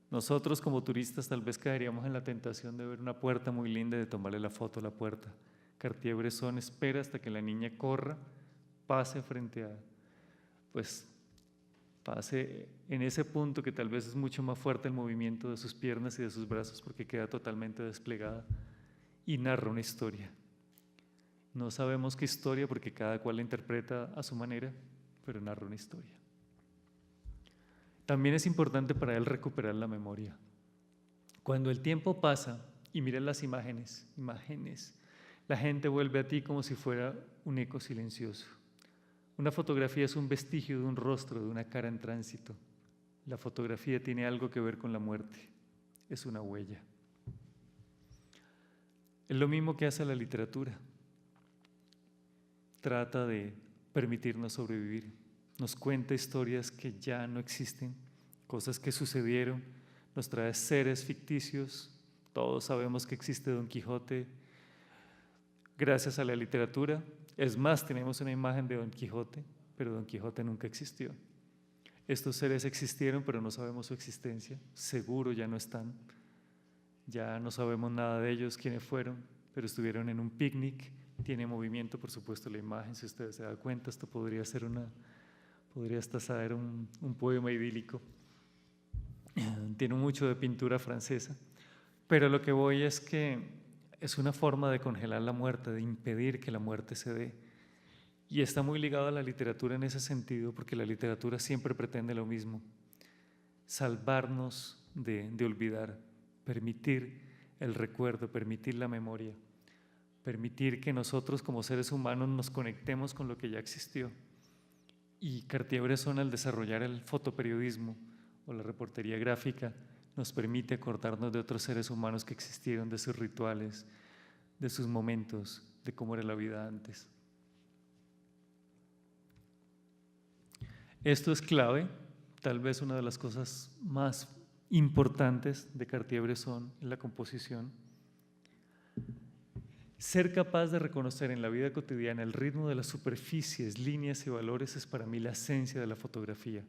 Nosotros como turistas tal vez caeríamos en la tentación de ver una puerta muy linda y de tomarle la foto a la puerta. Cartier-Bresson espera hasta que la niña corra, pase frente a, pase en ese punto que tal vez es mucho más fuerte el movimiento de sus piernas y de sus brazos porque queda totalmente desplegada y narra una historia. No sabemos qué historia porque cada cual la interpreta a su manera, pero narra una historia. También es importante para él recuperar la memoria. Cuando el tiempo pasa y miras las imágenes, la gente vuelve a ti como si fuera un eco silencioso. Una fotografía es un vestigio de un rostro, de una cara en tránsito. La fotografía tiene algo que ver con la muerte, es una huella. Es lo mismo que hace la literatura. Trata de permitirnos sobrevivir. Nos cuenta historias que ya no existen, cosas que sucedieron, nos trae seres ficticios. Todos sabemos que existe Don Quijote gracias a la literatura. Es más, tenemos una imagen de Don Quijote, pero Don Quijote nunca existió. Estos seres existieron, pero no sabemos su existencia. Seguro ya no están. Ya no sabemos nada de ellos, quiénes fueron, pero estuvieron en un picnic. Tiene movimiento, por supuesto, la imagen. Si ustedes se dan cuenta, esto podría hasta ser un poema idílico. tiene mucho de pintura francesa, pero lo que voy es que es una forma de congelar la muerte, de impedir que la muerte se dé. Y está muy ligado a la literatura en ese sentido, porque la literatura siempre pretende lo mismo: salvarnos de olvidar, permitir el recuerdo, permitir la memoria, permitir que nosotros como seres humanos nos conectemos con lo que ya existió. Y Cartier-Bresson, al desarrollar el fotoperiodismo o la reportería gráfica, nos permite acordarnos de otros seres humanos que existieron, de sus rituales, de sus momentos, de cómo era la vida antes. Esto es clave, tal vez una de las cosas más importantes de Cartier-Bresson en la composición. Ser capaz de reconocer en la vida cotidiana el ritmo de las superficies, líneas y valores es para mí la esencia de la fotografía.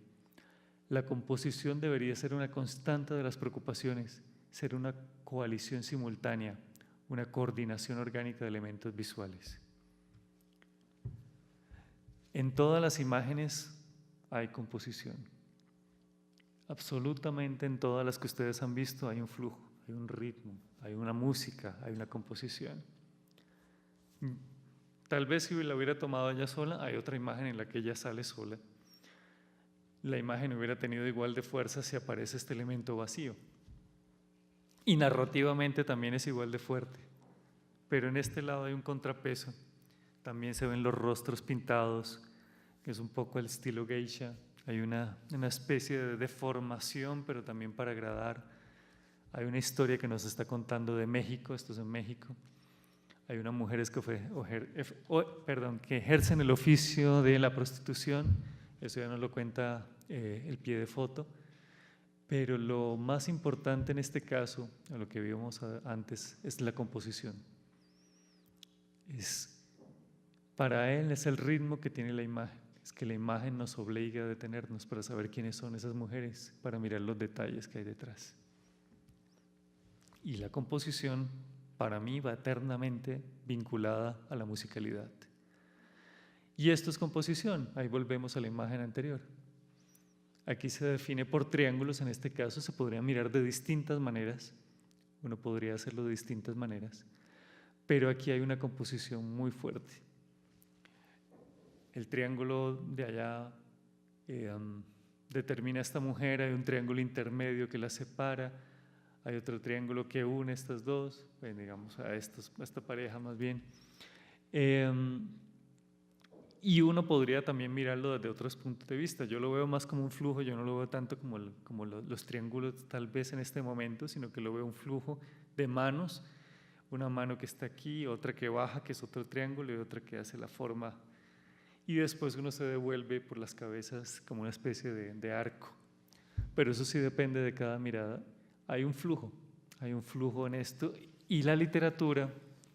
La composición debería ser una constante de las preocupaciones, ser una coalición simultánea, una coordinación orgánica de elementos visuales. En todas las imágenes hay composición. Absolutamente en todas las que ustedes han visto hay un flujo, hay un ritmo, hay una música, hay una composición. Tal vez si la hubiera tomado ella sola, hay otra imagen en la que ella sale sola. La imagen hubiera tenido igual de fuerza si aparece este elemento vacío. Y narrativamente también es igual de fuerte. Pero en este lado hay un contrapeso. También se ven los rostros pintados, que es un poco el estilo geisha. Hay una especie de deformación, pero también para agradar. Hay una historia que nos está contando de México, esto es en México. Hay unas mujeres que ejercen el oficio de la prostitución. Eso ya nos lo cuenta el pie de foto. Pero lo más importante en este caso, a lo que vimos antes, es la composición. Para él es el ritmo que tiene la imagen. Es que la imagen nos obliga a detenernos para saber quiénes son esas mujeres, para mirar los detalles que hay detrás. Y la composición, para mí, va eternamente vinculada a la musicalidad. Y esto es composición, ahí volvemos a la imagen anterior. Aquí se define por triángulos, en este caso se podría mirar de distintas maneras, uno podría hacerlo de distintas maneras, pero aquí hay una composición muy fuerte. El triángulo de allá determina a esta mujer, hay un triángulo intermedio que la separa, hay otro triángulo que une estas dos, digamos a esta pareja más bien. Y uno podría también mirarlo desde otros puntos de vista. Yo lo veo más como un flujo, yo no lo veo tanto como los triángulos tal vez en este momento, sino que lo veo un flujo de manos, una mano que está aquí, otra que baja, que es otro triángulo, y otra que hace la forma. Y después uno se devuelve por las cabezas como una especie de arco. Pero eso sí depende de cada mirada. Hay un flujo en esto. Y la literatura,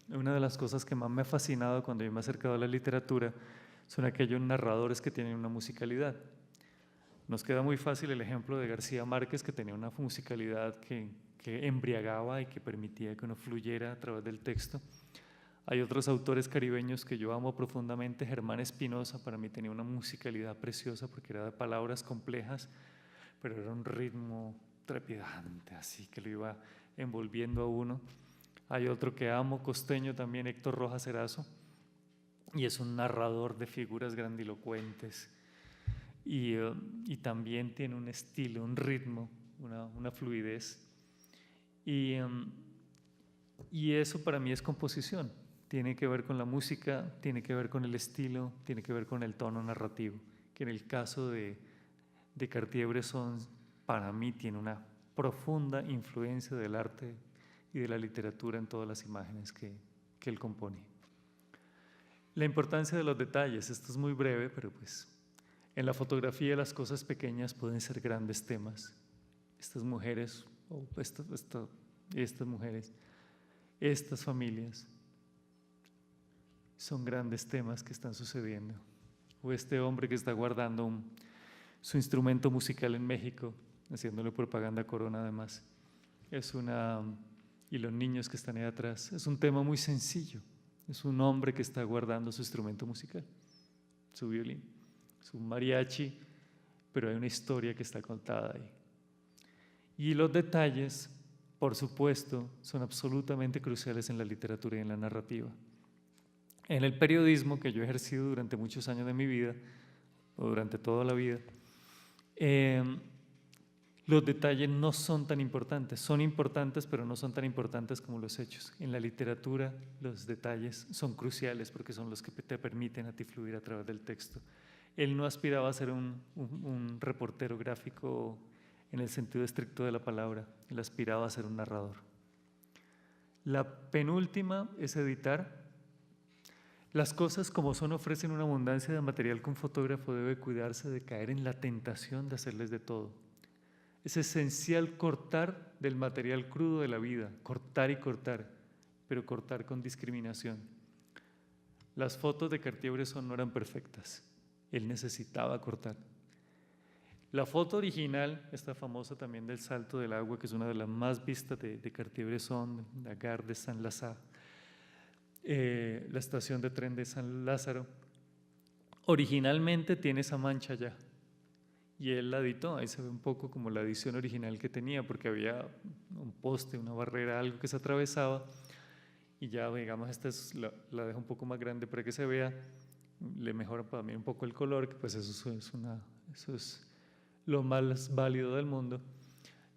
una de las cosas que más me ha fascinado cuando yo me he acercado a la literatura, son aquellos narradores que tienen una musicalidad. Nos queda muy fácil el ejemplo de García Márquez, que tenía una musicalidad que embriagaba y que permitía que uno fluyera a través del texto. Hay otros autores caribeños que yo amo profundamente. Germán Espinosa para mí tenía una musicalidad preciosa porque era de palabras complejas, pero era un ritmo trepidante, así que lo iba envolviendo a uno. Hay otro que amo, costeño también, Héctor Rojas Erazo, y es un narrador de figuras grandilocuentes y también tiene un estilo, un ritmo, una fluidez. Y eso para mí es composición. Tiene que ver con la música, tiene que ver con el estilo, tiene que ver con el tono narrativo, que en el caso de Cartier-Bresson para mí tiene una profunda influencia del arte y de la literatura en todas las imágenes que él compone. La importancia de los detalles, esto es muy breve, pero pues en la fotografía las cosas pequeñas pueden ser grandes temas. Estas mujeres, estas mujeres, estas familias, son grandes temas que están sucediendo. O este hombre que está guardando su instrumento musical en México, haciéndole propaganda a Corona además. Y los niños que están ahí atrás. Es un tema muy sencillo. Es un hombre que está guardando su instrumento musical, su violín, su mariachi, pero hay una historia que está contada ahí. Y los detalles, por supuesto, son absolutamente cruciales en la literatura y en la narrativa. En el periodismo, que yo he ejercido durante muchos años de mi vida, o durante toda la vida, los detalles no son tan importantes. Son importantes, pero no son tan importantes como los hechos. En la literatura, los detalles son cruciales porque son los que te permiten a ti fluir a través del texto. Él no aspiraba a ser un reportero gráfico en el sentido estricto de la palabra. Él aspiraba a ser un narrador. La penúltima es editar. Las cosas como son ofrecen una abundancia de material que un fotógrafo debe cuidarse de caer en la tentación de hacerles de todo. Es esencial cortar del material crudo de la vida, cortar y cortar, pero cortar con discriminación. Las fotos de Cartier-Bresson no eran perfectas, él necesitaba cortar. La foto original, esta famosa también del salto del agua, que es una de las más vistas de Cartier-Bresson, la Gare de Saint-Lazare, la estación de tren de San Lázaro, originalmente tiene esa mancha ya. Y él la editó, ahí se ve un poco como la edición original que tenía, porque había un poste, una barrera, algo que se atravesaba, y ya, digamos, esta la dejo un poco más grande para que se vea, le mejora también un poco el color, que pues eso es lo más válido del mundo,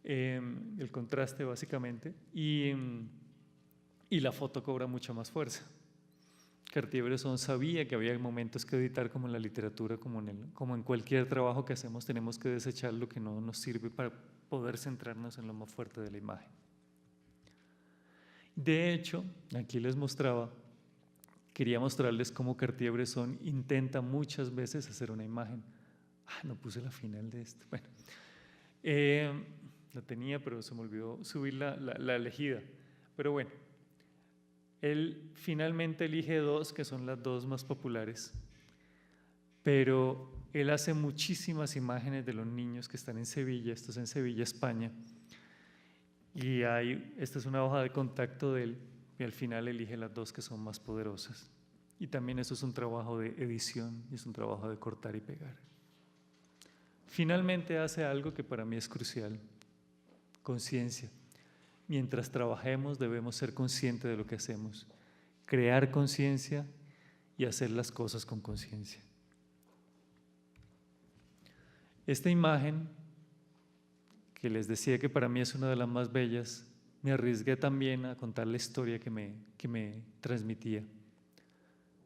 el contraste básicamente, y la foto cobra mucha más fuerza. Cartier-Bresson sabía que había momentos que editar, como en la literatura, como en cualquier trabajo que hacemos, tenemos que desechar lo que no nos sirve para poder centrarnos en lo más fuerte de la imagen. De hecho, aquí les quería mostrarles cómo Cartier-Bresson intenta muchas veces hacer una imagen. No puse la final de esto. Bueno, la tenía, pero se me olvidó subir la elegida. Pero bueno. Él finalmente elige dos, que son las dos más populares, pero él hace muchísimas imágenes de los niños que están en Sevilla. Esto es en Sevilla, España, y esta es una hoja de contacto de él, y al final elige las dos que son más poderosas. Y también eso es un trabajo de edición, es un trabajo de cortar y pegar. Finalmente hace algo que para mí es crucial: conciencia. Mientras trabajemos debemos ser conscientes de lo que hacemos, crear conciencia y hacer las cosas con conciencia. Esta imagen, que les decía que para mí es una de las más bellas, me arriesgué también a contar la historia que me transmitía.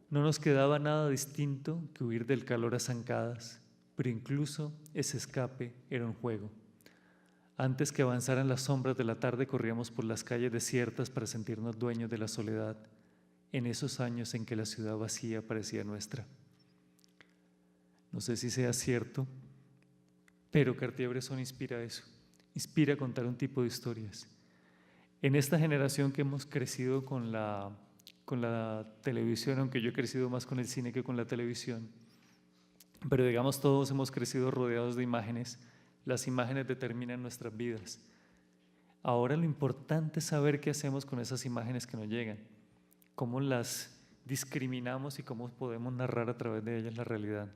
No nos quedaba nada distinto que huir del calor a zancadas, pero incluso ese escape era un juego. Antes que avanzaran las sombras de la tarde, corríamos por las calles desiertas para sentirnos dueños de la soledad, en esos años en que la ciudad vacía parecía nuestra. No sé si sea cierto, pero Cartier-Bresson inspira eso, inspira a contar un tipo de historias. En esta generación que hemos crecido con la televisión, aunque yo he crecido más con el cine que con la televisión, pero digamos todos hemos crecido rodeados de imágenes. Las imágenes determinan nuestras vidas. Ahora lo importante es saber qué hacemos con esas imágenes que nos llegan, cómo las discriminamos y cómo podemos narrar a través de ellas la realidad.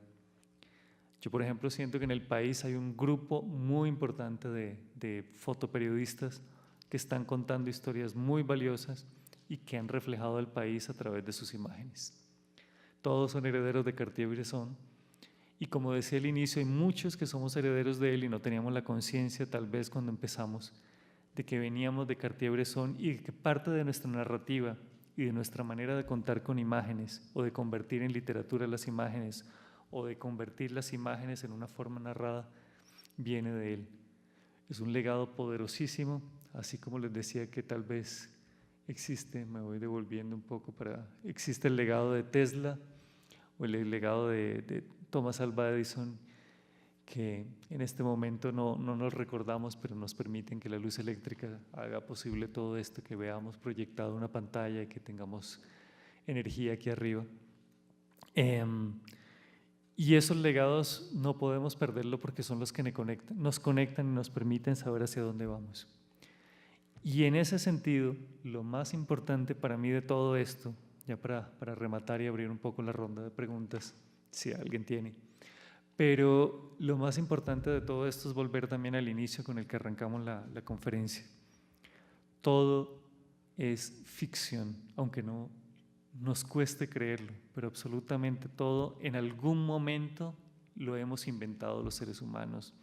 Yo, por ejemplo, siento que en el país hay un grupo muy importante de fotoperiodistas que están contando historias muy valiosas y que han reflejado el país a través de sus imágenes. Todos son herederos de Cartier-Bresson. Y como decía al inicio, hay muchos que somos herederos de él y no teníamos la conciencia, tal vez cuando empezamos, de que veníamos de Cartier-Bresson y que parte de nuestra narrativa y de nuestra manera de contar con imágenes, o de convertir en literatura las imágenes, o de convertir las imágenes en una forma narrada, viene de él. Es un legado poderosísimo, así como les decía que tal vez existe, me voy devolviendo un poco existe el legado de Tesla o el legado de Thomas Alva Edison, que en este momento no nos recordamos, pero nos permiten que la luz eléctrica haga posible todo esto, que veamos proyectado una pantalla y que tengamos energía aquí arriba. Y esos legados no podemos perderlo porque son los que nos conectan y nos permiten saber hacia dónde vamos. Y en ese sentido, lo más importante para mí de todo esto, ya para rematar y abrir un poco la ronda de preguntas, si alguien tiene, Pero lo más importante de todo esto es volver también al inicio con el que arrancamos la conferencia. Todo es ficción, aunque no nos cueste creerlo, pero absolutamente todo en algún momento lo hemos inventado los seres humanos.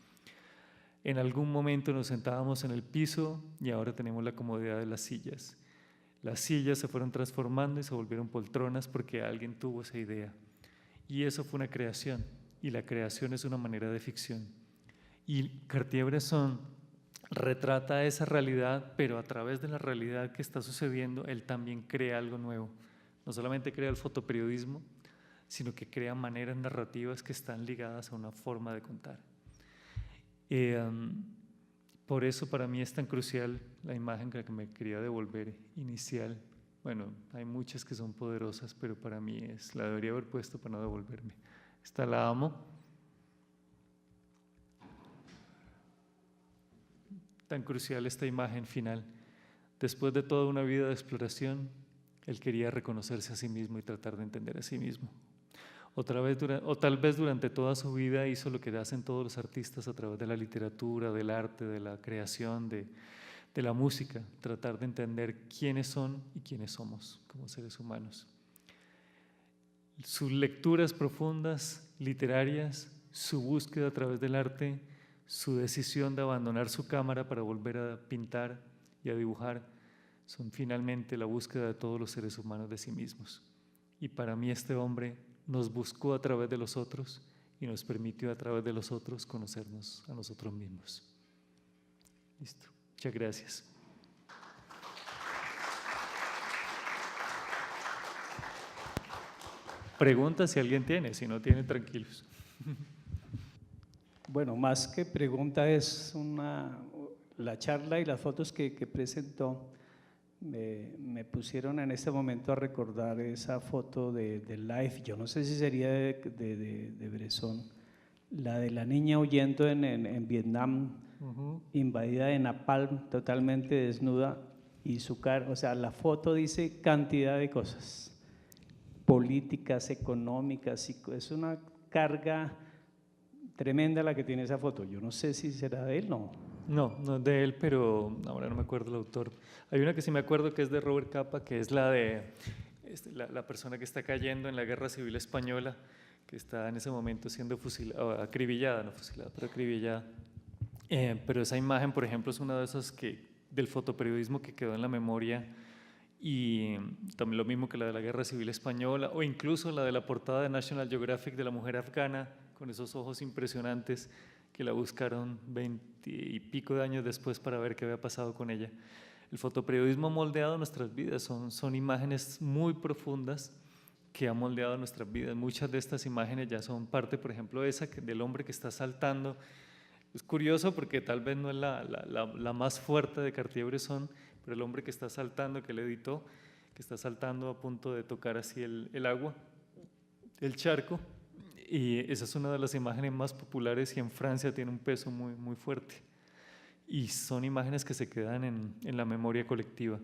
En algún momento nos sentábamos en el piso y ahora tenemos la comodidad de las sillas. Las sillas se fueron transformando y se volvieron poltronas porque alguien tuvo esa idea. Y eso fue una creación, y la creación es una manera de ficción. Y Cartier-Bresson retrata esa realidad, pero a través de la realidad que está sucediendo, él también crea algo nuevo. No solamente crea el fotoperiodismo, sino que crea maneras narrativas que están ligadas a una forma de contar. Por eso para mí es tan crucial la imagen que me quería devolver inicial. Bueno, hay muchas que son poderosas, pero para mí la debería haber puesto para no devolverme. Esta la amo. Tan crucial esta imagen final. Después de toda una vida de exploración, él quería reconocerse a sí mismo y tratar de entender a sí mismo. O tal vez durante toda su vida hizo lo que hacen todos los artistas a través de la literatura, del arte, de la creación, de la música, tratar de entender quiénes son y quiénes somos como seres humanos. Sus lecturas profundas, literarias, su búsqueda a través del arte, su decisión de abandonar su cámara para volver a pintar y a dibujar, son finalmente la búsqueda de todos los seres humanos de sí mismos. Y para mí este hombre nos buscó a través de los otros y nos permitió a través de los otros conocernos a nosotros mismos. Listo. Muchas gracias. Preguntas si alguien tiene, si no tiene, tranquilos. Bueno, más que pregunta es la charla y las fotos que presentó me pusieron en este momento a recordar esa foto de Life, yo no sé si sería de Bresson, la de la niña huyendo en Vietnam, invadida de napalm, totalmente desnuda, y su cara, o sea, la foto dice cantidad de cosas, políticas, económicas, es una carga tremenda la que tiene esa foto. Yo no sé si será de él, ¿no? No, no es de él, pero ahora no me acuerdo el autor. Hay una que sí me acuerdo que es de Robert Capa, que es la de la persona que está cayendo en la Guerra Civil Española, que está en ese momento siendo acribillada, no fusilada, pero acribillada. Pero esa imagen, por ejemplo, es una de esas del fotoperiodismo que quedó en la memoria, y también lo mismo que la de la Guerra Civil Española, o incluso la de la portada de National Geographic de la mujer afgana, con esos ojos impresionantes, que la buscaron 20 y pico de años después para ver qué había pasado con ella. El fotoperiodismo ha moldeado nuestras vidas, son imágenes muy profundas que han moldeado nuestras vidas. Muchas de estas imágenes ya son parte, por ejemplo, esa del hombre que está saltando. Es curioso porque tal vez no es la más fuerte de Cartier-Bresson, pero el hombre que está saltando, que él editó, que está saltando a punto de tocar así el agua, el charco. Y esa es una de las imágenes más populares y en Francia tiene un peso muy, muy fuerte. Y son imágenes que se quedan en la memoria colectiva.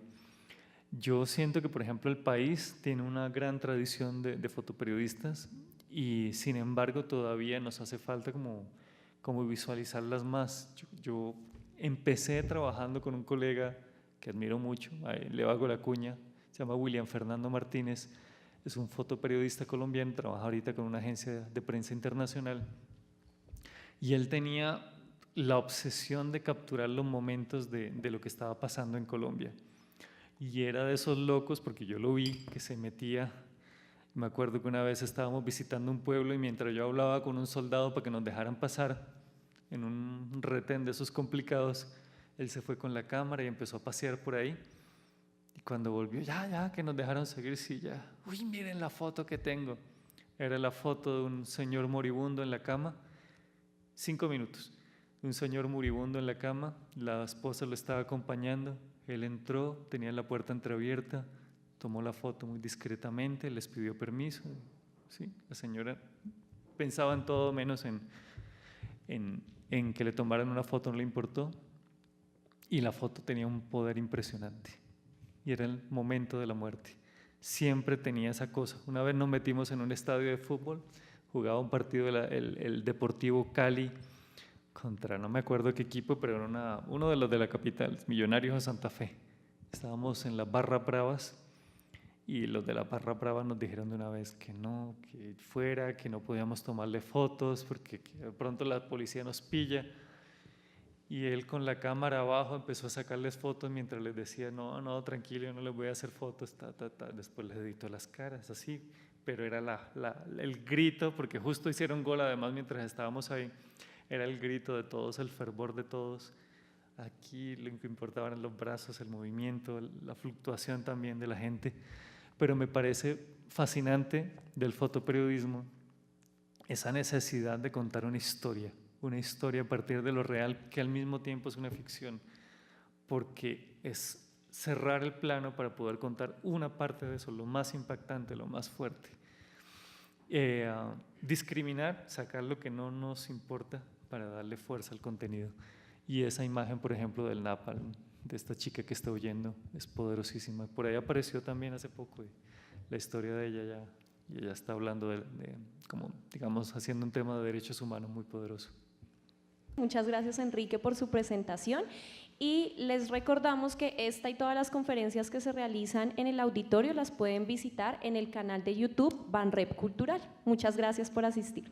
Yo siento que, por ejemplo, el país tiene una gran tradición de fotoperiodistas y, sin embargo, todavía nos hace falta como visualizarlas más. Yo empecé trabajando con un colega que admiro mucho, le hago la cuña, se llama William Fernando Martínez. Es un fotoperiodista colombiano, trabaja ahorita con una agencia de prensa internacional, y él tenía la obsesión de capturar los momentos de lo que estaba pasando en Colombia, y era de esos locos, porque yo lo vi, que se metía. Me acuerdo que una vez estábamos visitando un pueblo y mientras yo hablaba con un soldado para que nos dejaran pasar en un retén de esos complicados, él se fue con la cámara y empezó a pasear por ahí. Y cuando volvió, ya, que nos dejaron seguir, sí, ya. Uy, miren la foto que tengo. Era la foto de un señor moribundo en la cama, 5 minutos. Un señor moribundo en la cama, la esposa lo estaba acompañando, él entró, tenía la puerta entreabierta, tomó la foto muy discretamente, les pidió permiso. ¿Sí? La señora pensaba en todo menos en que le tomaran una foto, no le importó. Y la foto tenía un poder impresionante. Y era el momento de la muerte. Siempre tenía esa cosa. Una vez nos metimos en un estadio de fútbol, jugaba un partido el Deportivo Cali contra, no me acuerdo qué equipo, pero era uno de los de la capital, Millonarios de Santa Fe. Estábamos en las Barras Bravas y los de la Barra Brava nos dijeron de una vez que no, que fuera, que no podíamos tomarle fotos porque de pronto la policía nos pilla. Y él con la cámara abajo empezó a sacarles fotos mientras les decía, no, no, tranquilo, yo no les voy a hacer fotos, Después les editó las caras, así. Pero era el grito, porque justo hicieron gol además mientras estábamos ahí, era el grito de todos, el fervor de todos. Aquí lo que importaban eran los brazos, el movimiento, la fluctuación también de la gente. Pero me parece fascinante del fotoperiodismo esa necesidad de contar una historia a partir de lo real, que al mismo tiempo es una ficción, porque es cerrar el plano para poder contar una parte de eso, lo más impactante, lo más fuerte. Discriminar, sacar lo que no nos importa para darle fuerza al contenido. Y esa imagen, por ejemplo, del napalm, de esta chica que está huyendo, es poderosísima. Por ahí apareció también hace poco la historia de ella ya, y ella está hablando de como, digamos, haciendo un tema de derechos humanos muy poderoso. Muchas gracias, Enrique, por su presentación, y les recordamos que esta y todas las conferencias que se realizan en el auditorio las pueden visitar en el canal de YouTube Banrep Cultural. Muchas gracias por asistir.